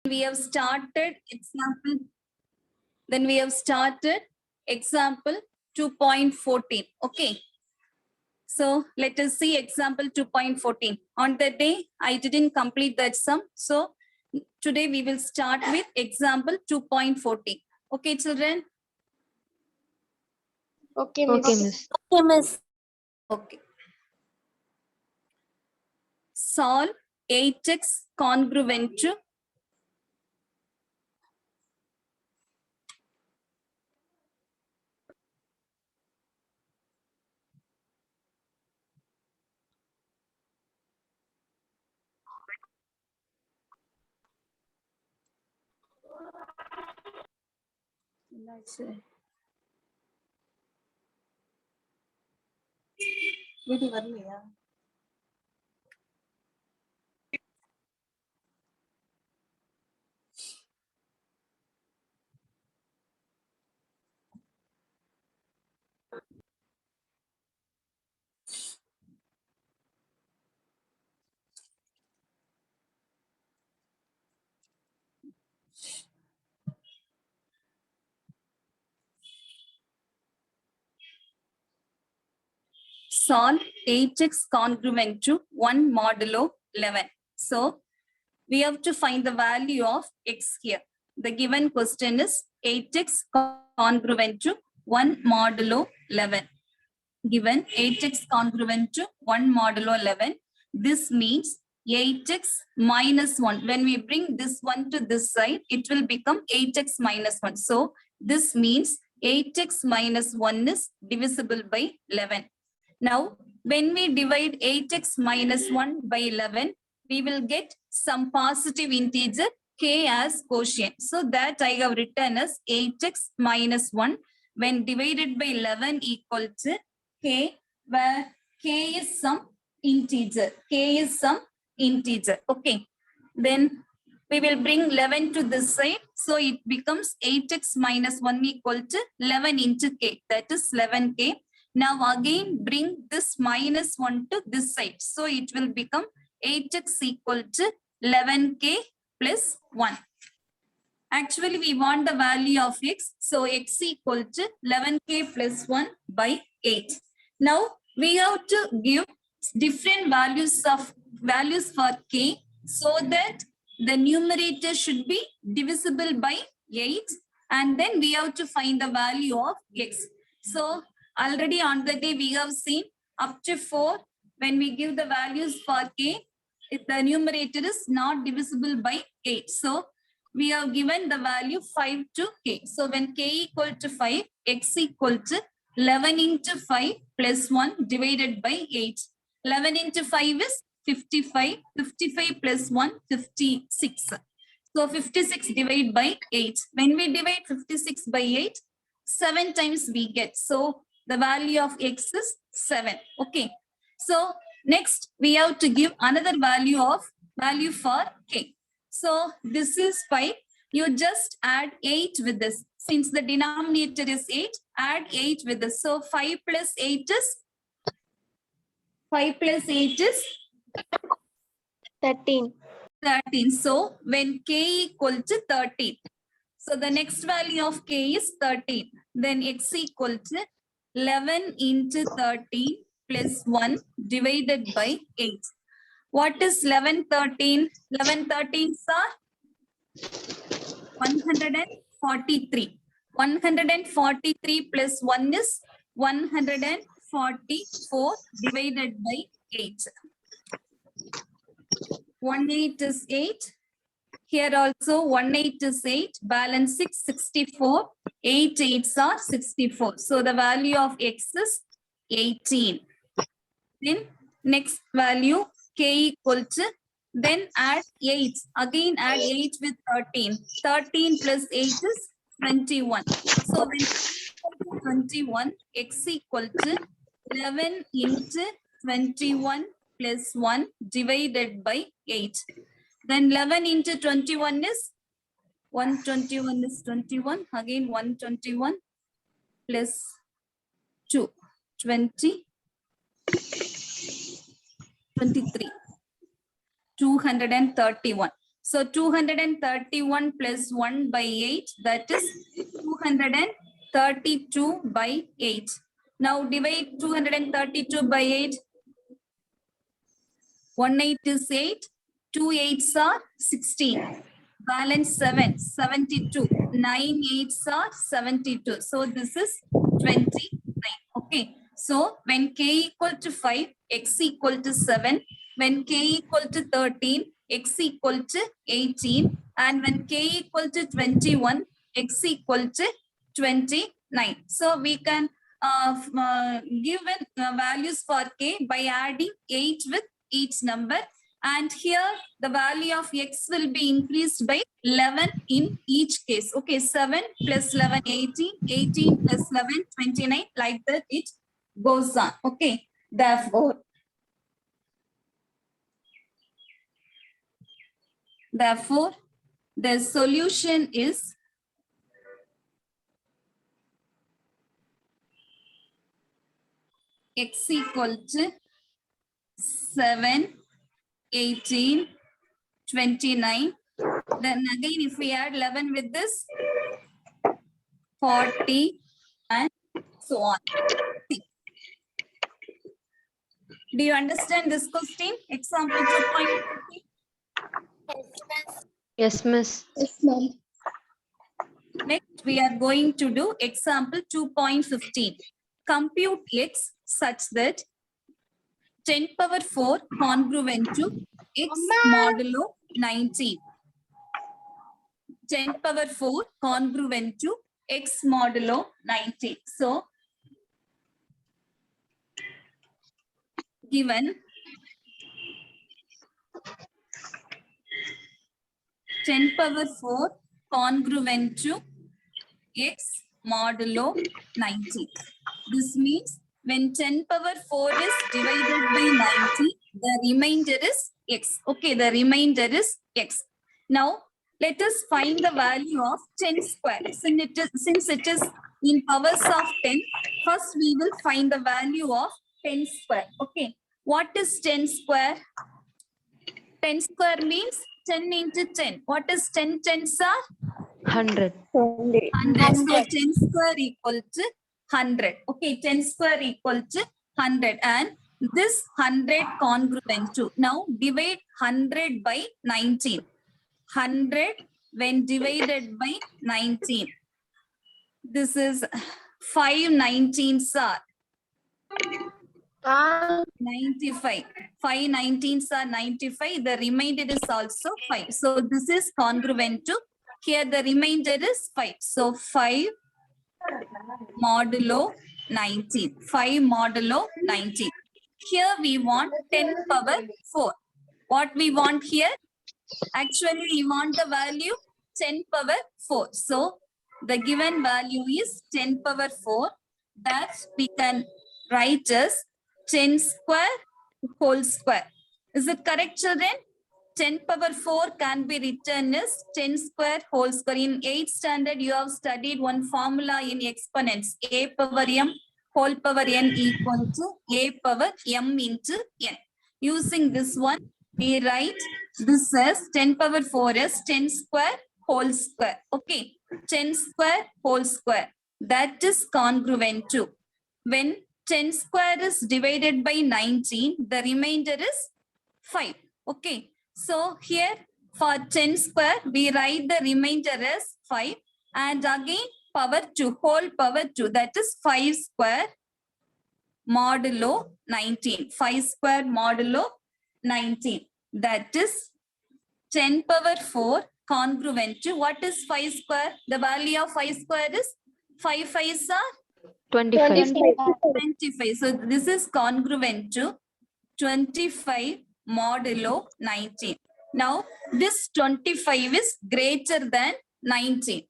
we have started example. Then we have started example 2.14. Okay. So let us see example 2.14. On the day, I didn't complete that sum. So today we will start with example 2.14. Okay, children? Okay, miss. Okay, miss. Okay, miss. Okay. Solve 8x congruent to வீடு வரலையா solve 8x congruent to 1 modulo 11. So we have to find the value of x here. The given question is 8x congruent to 1 modulo 11. Given 8x congruent to 1 modulo 11. This means 8x minus 1. When we bring this one to this side, it will become 8x minus 1. So this means 8x minus 1 is divisible by 11. Now, when we divide 8x minus 1 by 11, we will get some positive integer k as quotient. So that I have written as 8x minus 1 when divided by 11 equal to k, where k is some integer. K is some integer. Okay. Then we will bring 11 to this side. So it becomes 8x minus 1 equal to 11 into k. That is 11k. Now again bring this minus 1 to this side. So it will become 8x equal to 11k plus 1. Actually, we want the value of x. So x equal to 11k plus 1 by 8. Now we have to give different values for k so that the numerator should be divisible by 8. And then we have to find the value of x. So already on the day we have seen up to 4. When we give the values for k, if the numerator is not divisible by 8. So we have given the value 5 to k. So when k equal to 5, x equal to 11 into 5 plus 1 divided by 8. 11 into 5 is 55. 55 plus 1, 56. So 56 divided by 8. When we divide 56 by 8, 7 times we get. So the value of x is 7. Okay. So next we have to give another value for k. So this is 5. You just add 8 with this. Since the denominator is 8, add 8 with this. So 5 plus 8 is 13. 13. So when k equal to 13. So the next value of k is 13. Then x equal to 11 into 13 plus 1 divided by 8. What is 11, 13? 11, 13 are 143. 143 plus 1 is 144 divided by 8. 1 8 is 8. Here also 1 8 is 8. Balance 6, 64. 8 8s are 64. So the value of x is 18. Then next value k equal to, then add 8. Again add 8 with 13. 13 plus 8 is 21. So when 21, x equal to 11 into 21 plus 1 divided by 8. Then 11 into 21 is 121 is 21. Again 121 plus 2, 20, 23. 231. So 231 plus 1 by 8, that is 232 by 8. Now divide 232 by 8. 1 8 is 8. 2 8s are 16. Balance 7, 72. 9 8s are 72. So this is 29. Okay. So when k equal to 5, x equal to 7. When k equal to 13, x equal to 18. And when k equal to 21, x equal to 29. So we can give values for k by adding 8 with each number. And here the value of x will be increased by 11 in each case. Okay, 7 plus 11, 18, 18 plus 11, 29, like that it goes on. Okay, therefore, the solution is x equal to 7, 18, 29. Then again, if we add 11 with this, 40 and so on. Do you understand this question? Example 2.15. Yes, miss. Yes, ma'am. Next, we are going to do example 2.15. Compute x such that 10 power 4 congruent to x modulo 19. 10 power 4 congruent to x modulo 19. So, given 10 power 4 congruent to x modulo 19. This means when 10 power 4 is divided by 90, the remainder is x. Okay, the remainder is x. Now, let us find the value of 10 square. Since it is in powers of 10, first we will find the value of 10 square. Okay, what is 10 square? 10 square means 10 into 10. What is 10 tens are? 100. 100. So 10 square equal to 100. Okay, 10 square equal to 100. And this 100 congruent to. Now divide 100 by 19. 100 when divided by 19. This is 5 19s are 95. 5 19s are 95. The remainder is also 5. So this is congruent to. Here the remainder is 5. So 5 modulo 19. 5 modulo 19. Here we want 10 power 4. What we want here? Actually, we want the value 10 power 4. So the given value is 10 power 4. That we can write as 10 square whole square. Is it correct, children? 10 power 4 can be written as 10 square whole square. In 8th standard, you have studied one formula in exponents. A power m whole power n equal to a power m into n. Using this one, we write this as 10 power 4 as 10 square whole square. Okay, 10 square whole square. That is congruent to. When 10 square is divided by 19, the remainder is 5. Okay. So here for 10 square, we write the remainder as 5 and again power 2, whole power 2, that is 5 square modulo 19. 5 square modulo 19. That is 10 power 4 congruent to. What is 5 square? The value of 5 square is 5 5s are 25. 25. So this is congruent to 25 modulo 19. Now, this 25 is greater than 19,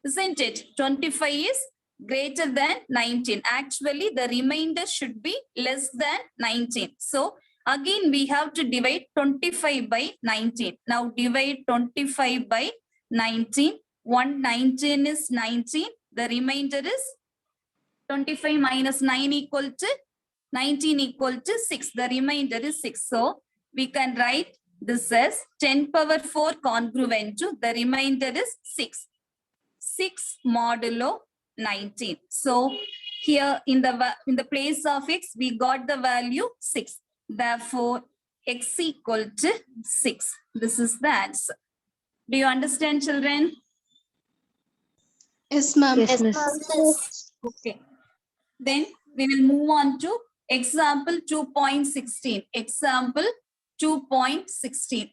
isn't it? 25 is greater than 19. Actually, the remainder should be less than 19. So, again, we have to divide 25 by 19. Now, divide 25 by 19. 119 is 19. The remainder is 25 minus 9 equal to 19 equal to 6. The remainder is 6. So we can write This is 10 power 4 congruent to the remainder is 6. 6 modulo 19. So here in the place of x, we got the value 6. Therefore, x equal to 6. This is the answer. Do you understand, children? Yes, ma'am. Yes, miss. Okay. Then we will move on to example 2.16. Example 2.16.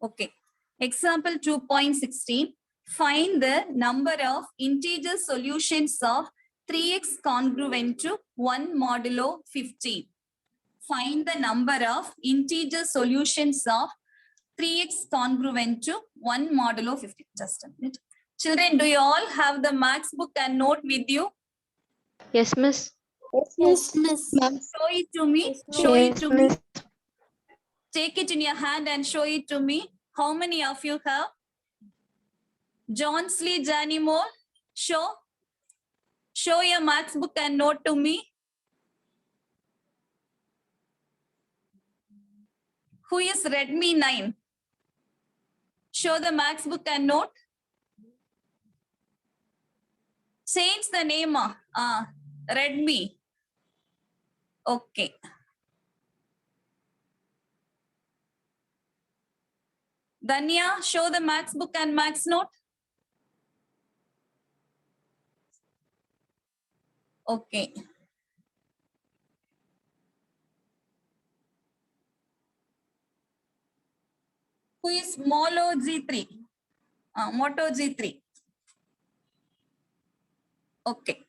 Okay. Example 2.16. Find the number of integer solutions of 3x congruent to 1 modulo 15. Find the number of integer solutions of 3x congruent to 1 modulo 15. Just a minute. Children, do you all have the max book and note with you? Yes, miss. Yes, miss. Show it to me. Show it to me. Take it in your hand and show it to me. How many of you have? Johnsley, Janimo, show your max book and note to me. Who is Redmi 9? Show the max book and note. Change the name. Redmi. Okay. Danya, show the max book and max note. Okay. Who is Molo G3? Moto G3. Okay.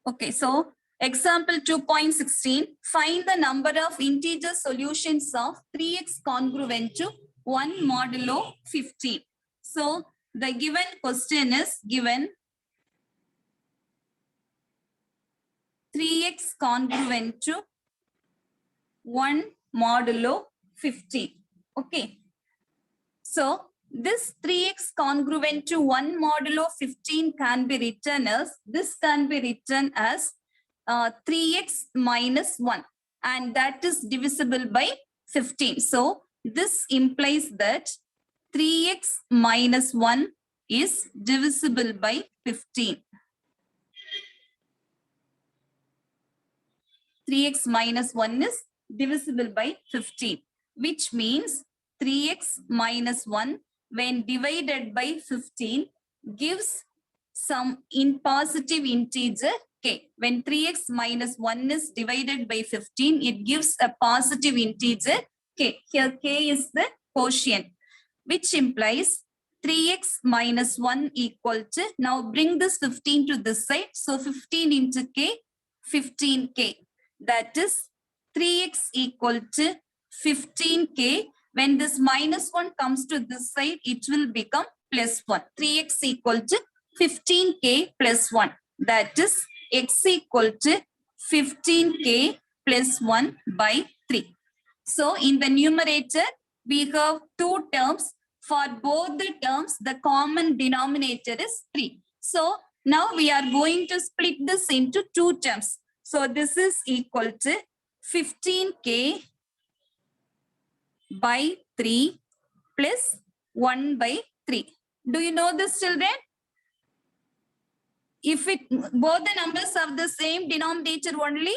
Okay, so example 2.16. Find the number of integer solutions of 3x congruent to 1 modulo 15. So the given question is given 3x congruent to 1 modulo 15. Okay. So this 3x congruent to 1 modulo 15 can be written as, 3x minus 1, and that is divisible by 15. So this implies that 3x minus 1 is divisible by 15. 3x minus 1 is divisible by 15, which means 3x minus 1 when divided by 15 gives some positive integer k. When 3x minus 1 is divided by 15, it gives a positive integer k. Here k is the quotient, which implies 3x minus 1 equal to, now bring this 15 to this side. So 15 into k, 15k. That is 3x equal to 15k. When this minus 1 comes to this side, it will become plus 1. 3x equal to 15k plus 1. That is x equal to 15k plus 1 by 3. So in the numerator, we have two terms. For both the terms, the common denominator is 3. So now we are going to split this into two terms. So this is equal to 15k by 3 plus 1 by 3. Do you know this, children? If both the numbers have the same denominator only,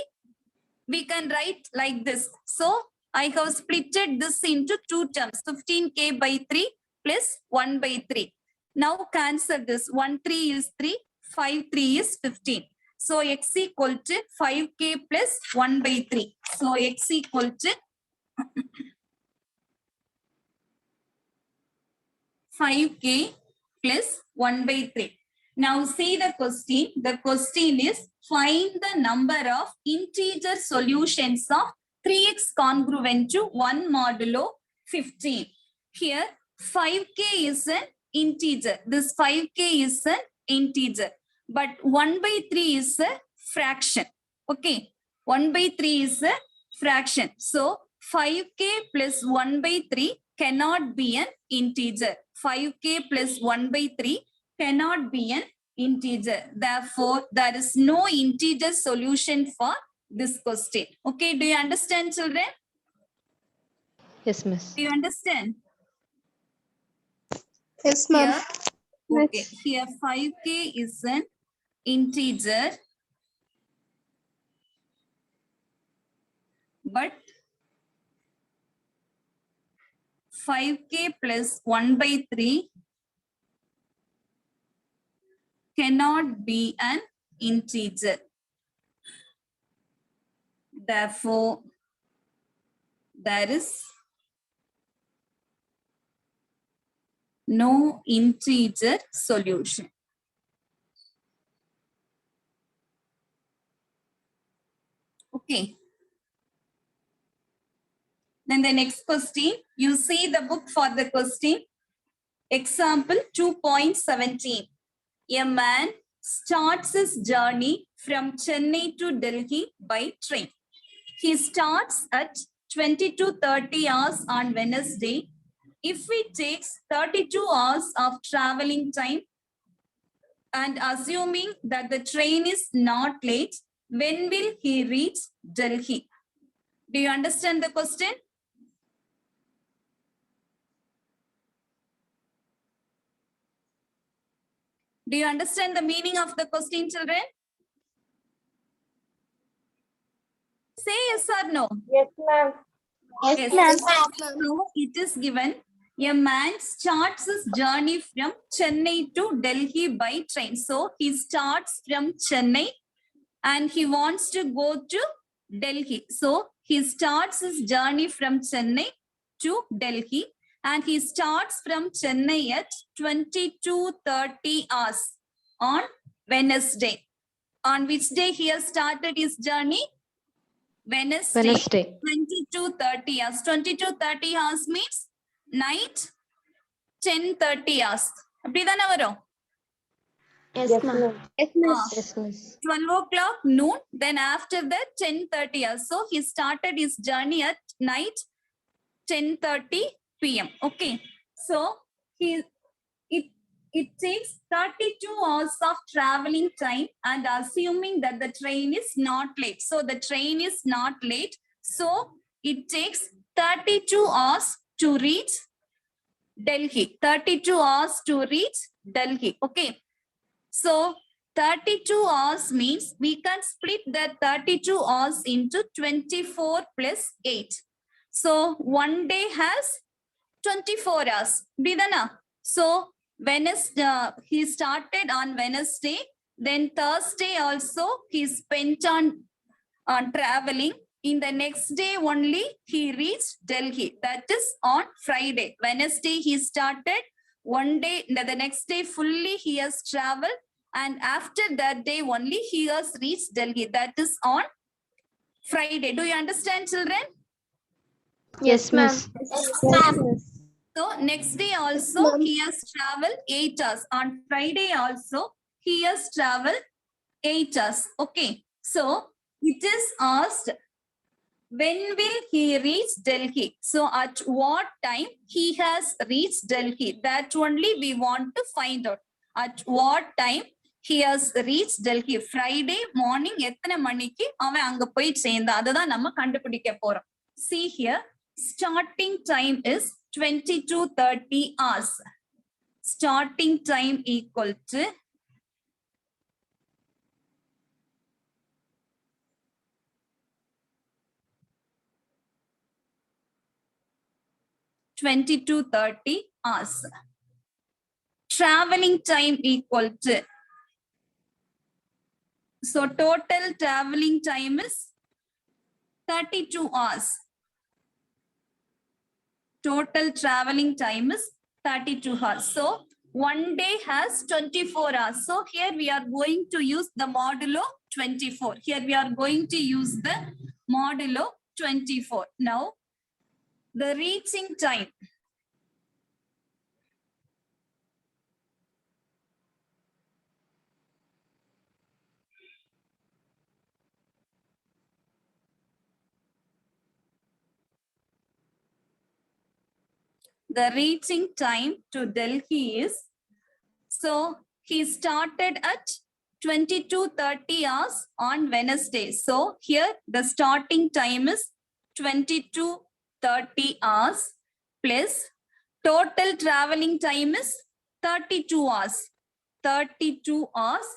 we can write like this. So I have splitted this into two terms, 15k by 3 plus 1 by 3. Now cancel this. 1 3 is 3, 5 3 is 15. So x equal to 5k plus 1 by 3. So x equal to 5k plus 1 by 3. Now see the question. The question is find the number of integer solutions of 3x congruent to 1 modulo 15. Here 5k is an integer. This 5k is an integer. But 1 by 3 is a fraction. Okay, 1 by 3 is a fraction. So 5k plus 1 by 3 cannot be an integer. 5k plus 1 by 3 cannot be an integer. Therefore, there is no integer solution for this question. Okay, do you understand, children? Yes, Miss. Do you understand? Yes, ma'am. Here, okay, here 5k is an integer, but 5k plus 1 by 3 cannot be an integer. Therefore, there is no integer solution. Okay. Then the next question, you see the book for the question. Example 2.17. A man starts his journey from Chennai to Delhi by train. He starts at 22:30 hours on Wednesday. If it takes 32 hours of traveling time, and assuming that the train is not late, when will he reach Delhi? Do you understand the question? Do you understand the meaning of the question, children? Say yes or no. Yes, ma'am. Yes. ma'am. So it is given, a man starts his journey from Chennai to Delhi by train. So he starts from Chennai and he wants to go to Delhi. So he starts his journey from Chennai to Delhi and he starts from Chennai at 22:30 hours on Wednesday. On which day he has started his journey? Wednesday. 22:30 hours. 22:30 hours means night 10:30 hours. அப்படிதானே வரும்? Yes, ma'am. Yes, Ah. Yes, Miss. 12 o'clock noon, then after that 10:30 hours. So he started his journey at night 10:30 p.m. Okay. So it takes 32 hours of traveling time and assuming that the train is not late. So the train is not late. So it takes 32 hours to reach Delhi. 32 hours to reach Delhi. Okay. So 32 hours means we can split that 32 hours into 24 plus 8. So one day has 24 hours. Bidana. So Wednesday, he started on Wednesday. Then Thursday also he spent on traveling. In the next day only he reached Delhi. That is on Friday. Wednesday he started. One day, the next day fully he has traveled. And after that day only he has reached Delhi. That is on Friday. Do you understand, children? Yes, Miss. So next day also he has traveled 8 hours. On Friday also he has traveled 8 hours. Okay. So it is asked, when will he reach Delhi? So at what time he has reached Delhi? That only we want to find out. At what time he has reached Delhi? Friday morning எத்தனை மணிக்கு அவன் அங்க போய் சேர்ந்தா அதுதான் நம்ம கண்டுபிடிக்க போறோம். See here, starting time is 22:30 hours. Starting time equal to 22:30 hours. Traveling time equal to, so total traveling time is 32 hours. Total traveling time is 32 hours. So one day has 24 hours. So here we are going to use the modulo 24. Here we are going to use the modulo 24. Now the reaching time. the reaching time to Delhi is, so he started at 22:30 hours on Wednesday. So here the starting time is 22:30 hours plus total traveling time is 32 hours. 32 hours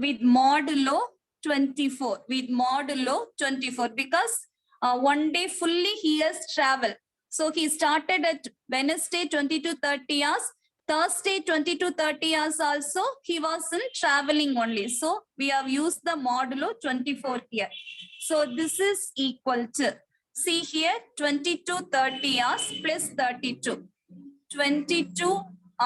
with modulo 24. With modulo 24 because one day fully he has traveled. So he started at Wednesday 22:30 hours. Thursday 22:30 hours also he was in traveling only. So we have used the modulo 24 here. So this is equal to, see here 22:30 hours plus 32. 22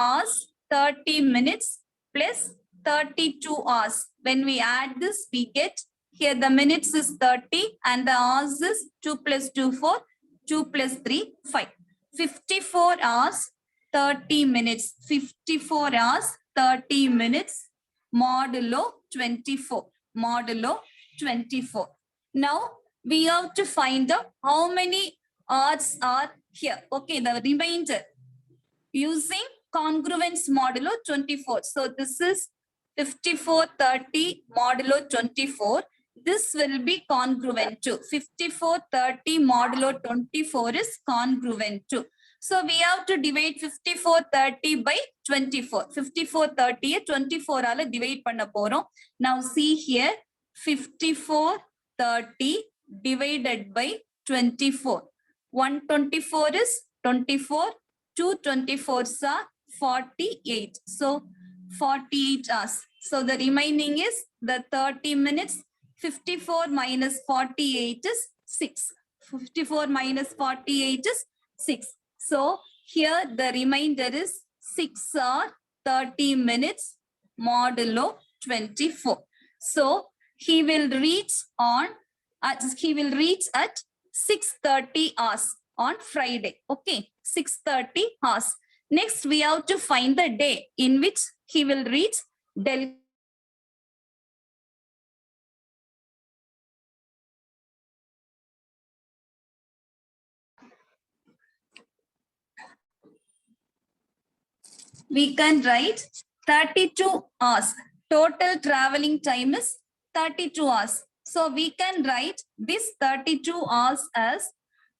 hours 30 minutes plus 32 hours. When we add this, we get here the minutes is 30 and the hours is 2 plus 2, 4, 2 plus 3, 5. 54 hours, 30 minutes. 54 hours, 30 minutes, modulo 24. Modulo 24. Now, we have to find out how many hours are here. Okay, the remainder. Using congruence modulo 24. So this is 54:30 modulo 24. This will be congruent to 54:30 modulo 24 is congruent to. So we have to divide 54:30 by 24. 54:30 24 ஆல divide பண்ண போறோம். Now see here 54:30 divided by 24. 124 is 24. 2 24s are 48. So 48 hours. So the remaining is the 30 minutes. 54 minus 48 is 6. 54 minus 48 is 6. So here the remainder is 6 hours 30 minutes modulo 24. So he will reach at 6:30 hours on Friday. Okay, 6:30 hours. Next, we have to find the day in which he will reach Delhi. We can write 32 hours. Total traveling time is 32 hours. So we can write this 32 hours as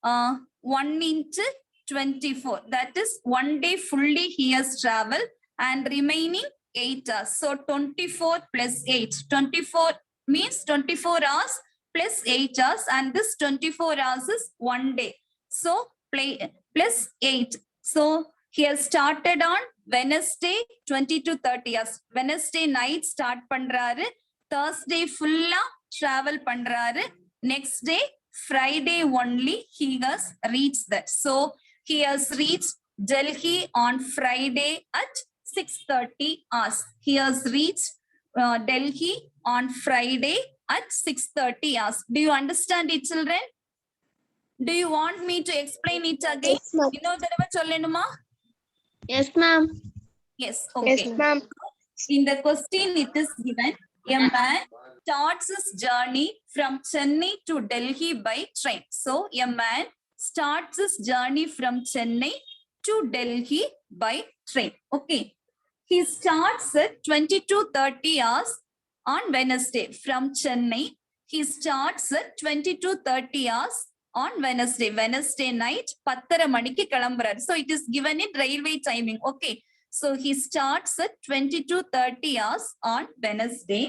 1 into 24. That is 1 day fully he has traveled and remaining 8 hours. So 24 plus 8. 24 means 24 hours plus 8 hours and this 24 hours is 1 day. So plus 8. So he has started on Wednesday 22:30 hours. Wednesday night start பண்றாரு. Thursday full travel பண்றாரு. Next day Friday only he has reached that. So he has reached Delhi on Friday at 6:30 hours. He has reached Delhi on Friday at 6:30 hours. Do you understand it, children? Do you want me to explain it again? Yes, ma'am. இன்னொரு தடவை சொல்லணுமா? Yes, ma'am. Yes, okay. Yes, ma'am. In the question it is given, a man starts his journey from Chennai to Delhi by train. So a man starts his journey from Chennai to Delhi by train. Okay. He starts at 22:30 hours on Wednesday from Chennai. He starts at 22:30 hours on Wednesday. Wednesday night, 10:30 மணிக்கு கிளம்புறாரு. So it is given in railway timing. Okay. So he starts at 22:30 hours on Wednesday.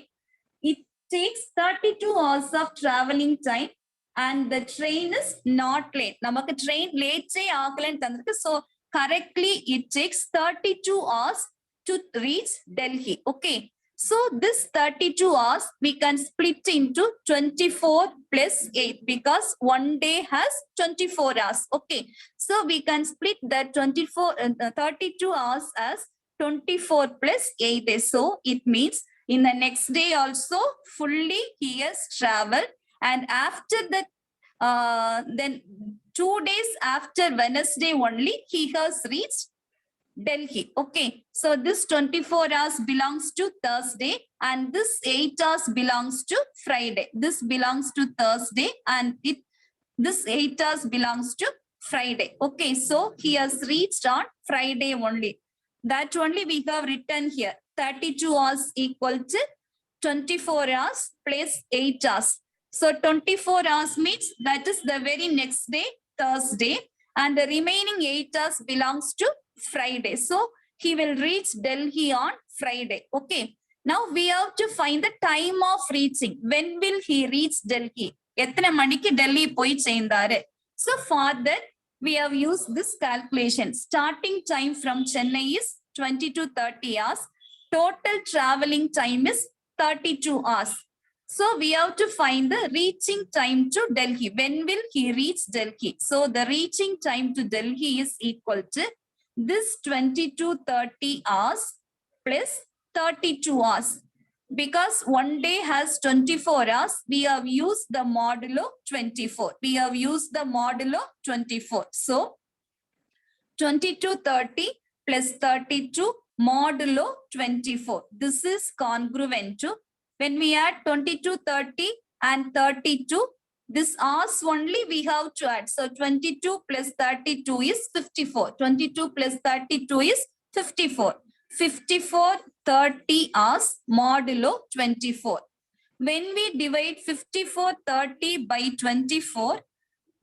It takes 32 hours of traveling time and the train is not late. நமக்கு train late ஆகலன்னு தந்திருக்கு. So correctly it takes 32 hours to reach Delhi. Okay. So this 32 hours we can split into 24 plus 8 because one day has 24 hours. Okay. So we can split that 32 hours as 24 plus 8 days. So it means in the next day also fully he has traveled and after that then 2 days after Wednesday only he has reached Delhi. Okay. So this 24 hours belongs to Thursday and this 8 hours belongs to Friday. This belongs to Thursday and this 8 hours belongs to Friday. Okay, so he has reached on Friday only. That only we have written here. 32 hours equal to 24 hours plus 8 hours. So 24 hours means that is the very next day, Thursday, and the remaining 8 hours belongs to Friday. So he will reach Delhi on Friday. Okay. Now we have to find the time of reaching. When will he reach Delhi? எத்தனை மணிக்கு டெல்லி போய் சேர்ந்தாரு? So for that, we have used this calculation. Starting time from Chennai is 20 to 30 hours. Total traveling time is 32 hours. So we have to find the reaching time to Delhi. When will he reach Delhi? So the reaching time to Delhi is equal to this 20 to 30 hours plus 32 hours. Because one day has 24 hours, we have used the modulo 24. We have used the modulo 24. So 20 to 30 plus 32 modulo 24. This is congruent to when we add 20 to 30 and 32, this hours only we have to add. So 22 plus 32 is 54. 22 plus 32 is 54. 54 30 hours modulo 24. When we divide 54 30 by 24,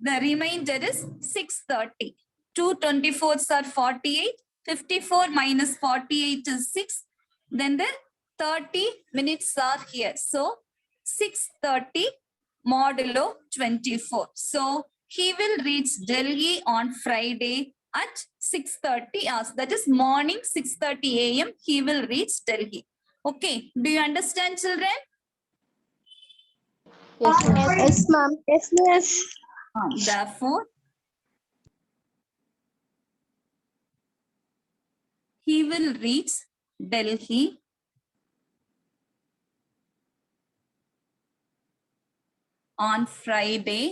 the remainder is 630. 2 24s are 48. 54 minus 48 is 6. Then the 30 minutes are here. So 630 modulo 24. So he will reach Delhi on Friday at 6:30 hours. That is morning 6:30 a.m. He will reach Delhi. Okay. Do you understand, children? Yes, ma'am. Yes, ma'am. Yes, yes. Therefore, he will reach Delhi on Friday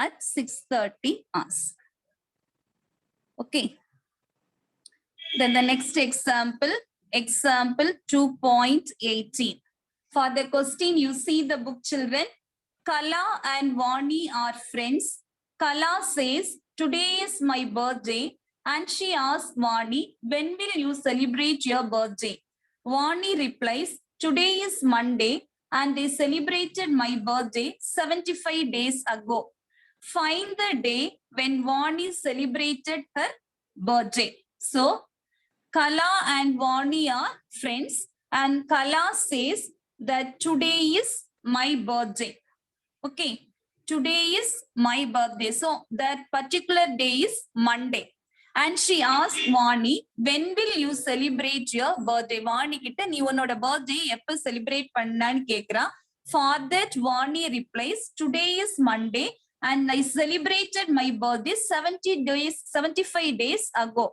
at 6:30 hours. Okay. Then the next example, example 2.18. For the question, you see the book, children. Kala and Vani are friends. Kala says, today is my birthday. And she asks Vani, when will you celebrate your birthday? Vani replies, today is Monday and they celebrated my birthday 75 days ago. Find the day when Vani celebrated her birthday. So, Kala and Vani are friends and Kala says that today is my birthday. Okay, today is my birthday. So that particular day is Monday. And she asked Vani, when will you celebrate your birthday? Vani kitta nee unoda birthday eppa celebrate pannanu kekra. For that Vani replies, today is Monday and I celebrated my birthday 75 days ago.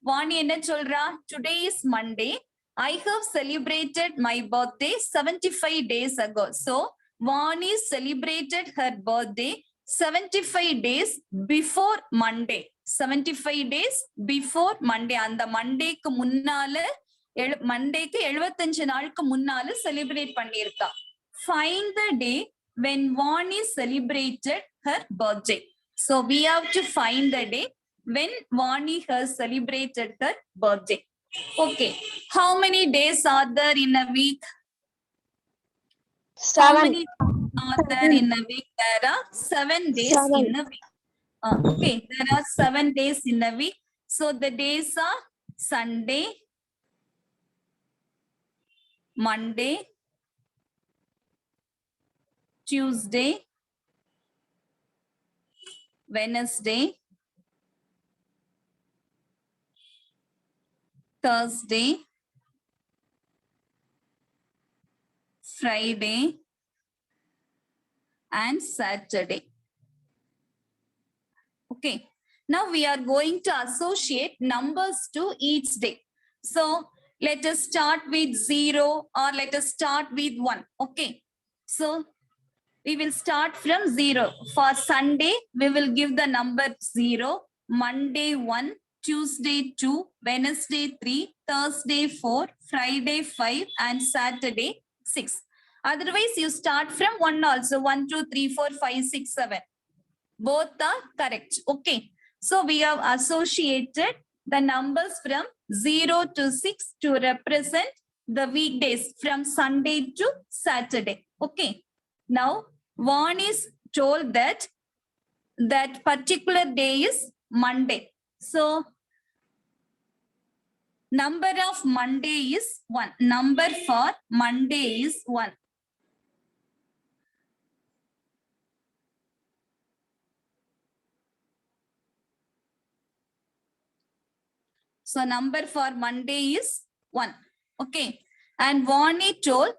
Vani enna solra? Today is Monday. I have celebrated my birthday 75 days ago. So Vani celebrated her birthday 75 days before Monday. 75 days before Monday. And the Monday ku munnala Monday ku 75 நாளுக்கு முன்னால celebrate பண்ணிருக்கா. Find the day when Vani celebrated her birthday. So we have to find the day when Vani has celebrated her birthday. Okay. How many days are there in a week? How 7. many are there in a week? There are 7 days 7. in a week. Okay, there are 7 days in a week. So the days are Sunday, Monday, Tuesday, Wednesday, Thursday, Friday, and Saturday. Okay. Now we are going to associate numbers to each day. So let us start with 0 or let us start with 1. Okay. So we will start from 0. For Sunday, we will give the number 0, Monday 1, Tuesday 2, Wednesday 3, Thursday 4, Friday 5, and Saturday 6. Otherwise, you start from 1 also. 1, 2, 3, 4, 5, 6, 7. Both are correct. Okay. So we have associated the numbers from 0 to 6 to represent the weekdays from Sunday to Saturday. Okay. Now, one is told that that particular day is Monday. So, number of Monday is 1. Number for Monday is 1. So number for Monday is 1. Okay. And Vani told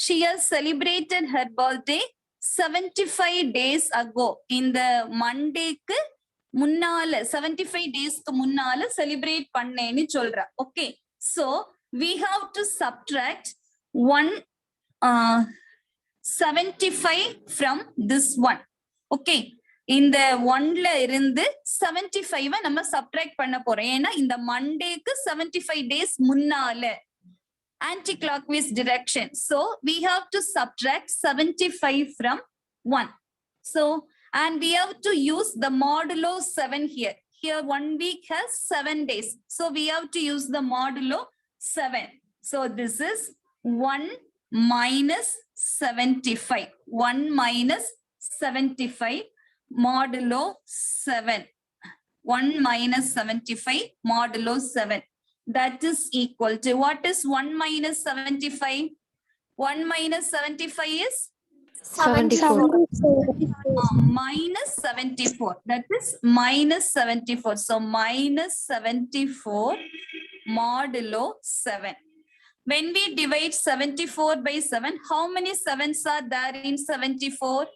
she has celebrated her birthday 75 days ago. In the Monday munnala 75 days munnala celebrate panneni solra. Okay. So we have to subtract 75 from this one. Okay. இந்த 1ல இருந்து 75 நம்ம subtract பண்ண போறோம். ஏன்னா இந்த மண்டேக்கு 75 days முன்னால anti-clockwise direction. So we have to subtract 75 from 1. So, and we have to use the modulo 7 here. Here 1 week has 7 days. So we have to use the modulo 7. So this is 1 minus 75. 1 minus 75 modulo 7. 1 minus 75 modulo 7. That is equal to, what is 1 minus 75? 1 minus 75 is? 74. Minus 74. That is minus 74. So minus 74 modulo 7. When we divide 74 by 7, how many 7s are there in 74?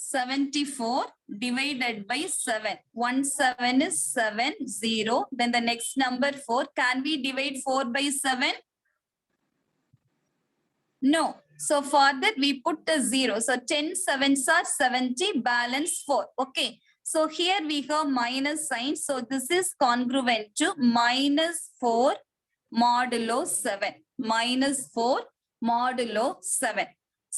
74 divided by 7. 1 7 is 7, 0. Then the next number 4. Can we divide 4 by 7? No. So for that we put a 0. So 10 7s are 70, balance 4. Okay. So here we have minus sign. So this is congruent to minus 4 modulo 7. Minus 4 modulo 7.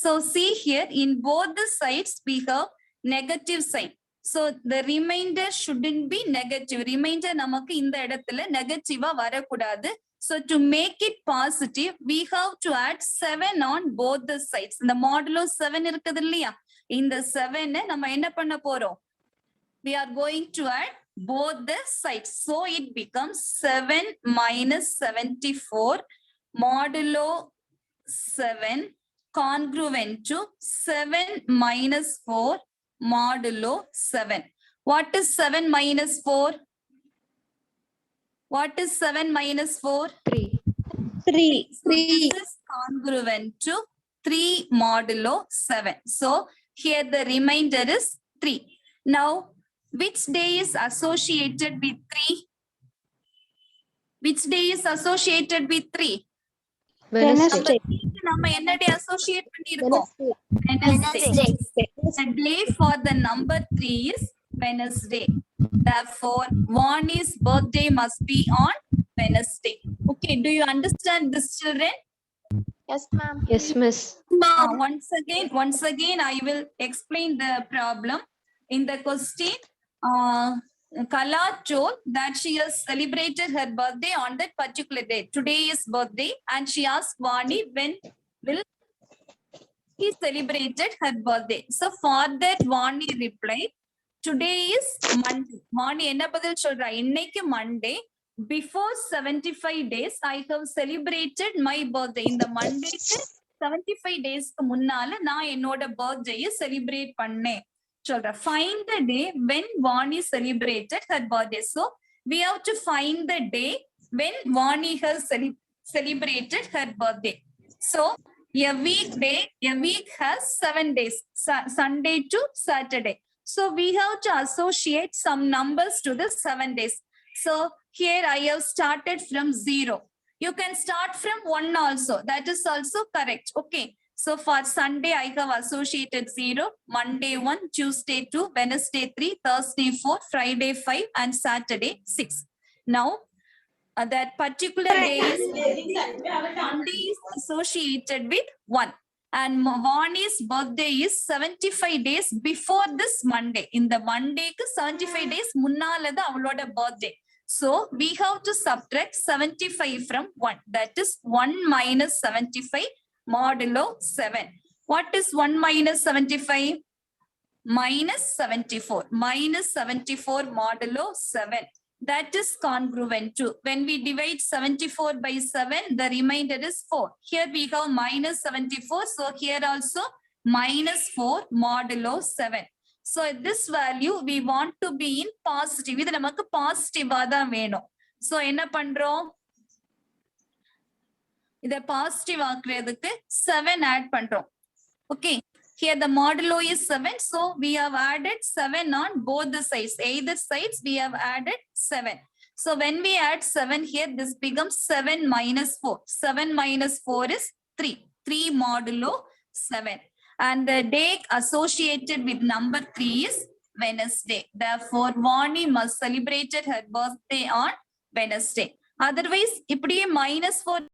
So see here, in both the sides we have negative sign. So the remainder shouldn't be negative. Remainder namakku inda edathila negative varakudadu. So to make it positive, we have to add 7 on both the sides. The modulo 7 irukudhu illaya. In the 7 nama enna panna porom? We are going to add both the sides. So it becomes 7 minus 74 modulo 7 congruent to 7 minus 4 modulo 7. What is 7 minus 4? What is 7 minus 4? 3. 3. So this is congruent to 3 modulo 7. So here the remainder is 3. Now, which day is associated with 3? Which day is associated with 3? Wednesday. நம்ம என்ன டே associate பண்ணிருக்கோம்? Wednesday. The day for the number 3 is Wednesday. Therefore, Vani's birthday must be on Wednesday. Okay, do you understand this, children? Yes, ma'am. Yes, miss. Once again, I will explain the problem. In the question, Kala told that she has celebrated her birthday on that particular day. Today is birthday, and she asked Vani when will he celebrated her birthday. So for that, Vani replied, today is Monday. Vani enna badal solra? Innaiku Monday. Before 75 days, I have celebrated my birthday. In the Monday 75 days munnala na ennoda birthday celebrate பண்ணேன். Find the day when Vani celebrated her birthday. So we have to find the day when Vani has celebrated her birthday. So a week has 7 days, Sunday to Saturday. So we have to associate some numbers to the 7 days. So here I have started from 0. You can start from 1 also. That is also correct. Okay. So for Sunday, I have associated 0, Monday 1, Tuesday 2, Wednesday 3, Thursday 4, Friday 5, and Saturday 6. Now, that particular day is Monday is associated with 1. And Vani's birthday is 75 days before this Monday. In the Monday, 75 days munnalada avaloda birthday. So we have to subtract 75 from 1. That is 1 minus 75 modulo 7. What is 1 minus 75? Minus 74. Minus 74 modulo 7. That is congruent to. When we divide 74 by 7, the remainder is 4. Here we have minus 74. So here also minus 4 modulo 7. So this value we want to be in positive. இது நமக்கு positive தான் வேணும். So என்ன பண்றோம்? இத positive ஆக்குறதுக்கு 7 add பண்றோம். Okay. Here the modulo is 7. So we have added 7 on both the sides. Either sides we have added 7. So when we add 7 here, this becomes 7 minus 4. 7 minus 4 is 3. 3 modulo 7. And the day associated with number 3 is Wednesday. Therefore, Vani must celebrate her birthday on Wednesday. Otherwise, இப்படியே minus 4